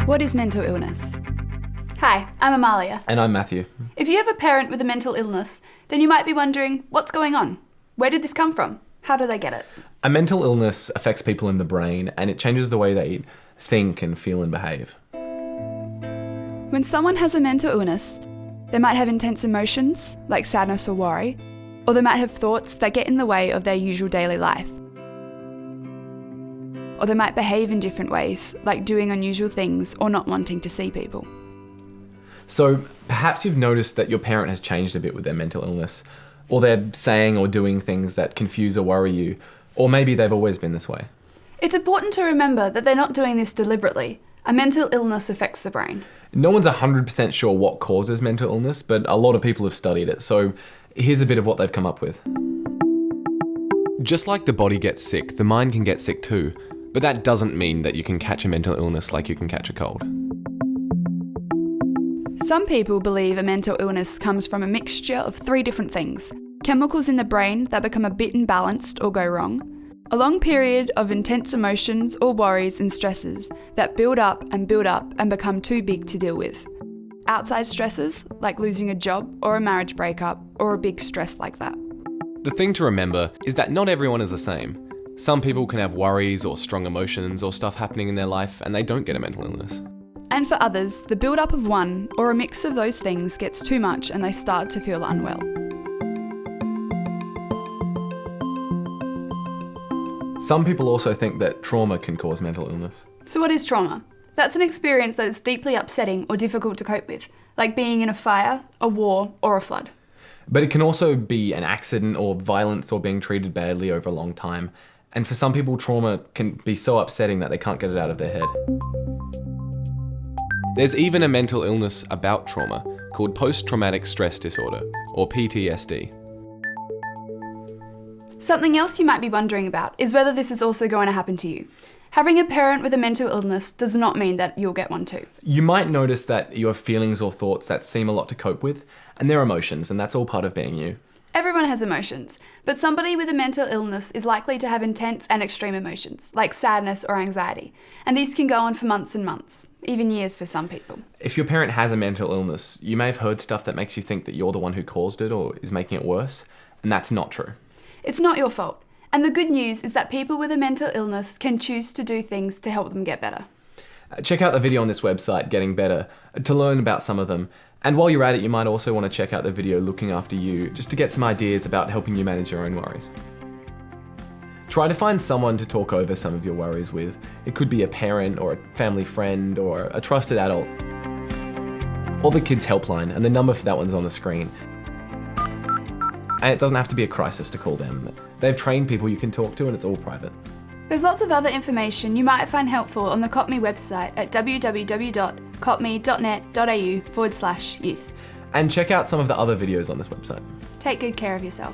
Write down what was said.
What is mental illness? Hi, I'm Amalia. And I'm Matthew. If you have a parent with a mental illness, then you might be wondering, what's going on? Where did this come from? How do they get it? A mental illness affects people in the brain and it changes the way they think and feel and behave. When someone has a mental illness, they might have intense emotions, like sadness or worry, or they might have thoughts that get in the way of their usual daily life. Or they might behave in different ways, like doing unusual things or not wanting to see people. So perhaps you've noticed that your parent has changed a bit with their mental illness, or they're saying or doing things that confuse or worry you, or maybe they've always been this way. It's important to remember that they're not doing this deliberately. A mental illness affects the brain. No one's 100% sure what causes mental illness, but a lot of people have studied it, so here's a bit of what they've come up with. Just like the body gets sick, the mind can get sick too, but that doesn't mean that you can catch a mental illness like you can catch a cold. Some people believe a mental illness comes from a mixture of 3 different things. Chemicals in the brain that become a bit imbalanced or go wrong, a long period of intense emotions or worries and stresses that build up and become too big to deal with. Outside stresses, like losing a job or a marriage breakup, or a big stress like that. The thing to remember is that not everyone is the same. Some people can have worries or strong emotions or stuff happening in their life and they don't get a mental illness. And for others, the build-up of one or a mix of those things gets too much and they start to feel unwell. Some people also think that trauma can cause mental illness. So what is trauma? That's an experience that is deeply upsetting or difficult to cope with, like being in a fire, a war, or a flood. But it can also be an accident or violence or being treated badly over a long time. And for some people, trauma can be so upsetting that they can't get it out of their head. There's even a mental illness about trauma called post-traumatic stress disorder, or PTSD. Something else you might be wondering about is whether this is also going to happen to you. Having a parent with a mental illness does not mean that you'll get one too. You might notice that you have feelings or thoughts that seem a lot to cope with, and they're emotions, and that's all part of being you. Everyone has emotions, but somebody with a mental illness is likely to have intense and extreme emotions, like sadness or anxiety, and these can go on for months and months, even years for some people. If your parent has a mental illness, you may have heard stuff that makes you think that you're the one who caused it or is making it worse, and that's not true. It's not your fault, and the good news is that people with a mental illness can choose to do things to help them get better. Check out the video on this website, Getting Better, to learn about some of them. And while you're at it, you might also want to check out the video Looking After You, just to get some ideas about helping you manage your own worries. Try to find someone to talk over some of your worries with. It could be a parent or a family friend or a trusted adult. Or the kids' helpline, and the number for that one's on the screen. And it doesn't have to be a crisis to call them. They've trained people you can talk to and it's all private. There's lots of other information you might find helpful on the COPMI website at www.copmi.net.au/youth. And check out some of the other videos on this website. Take good care of yourself.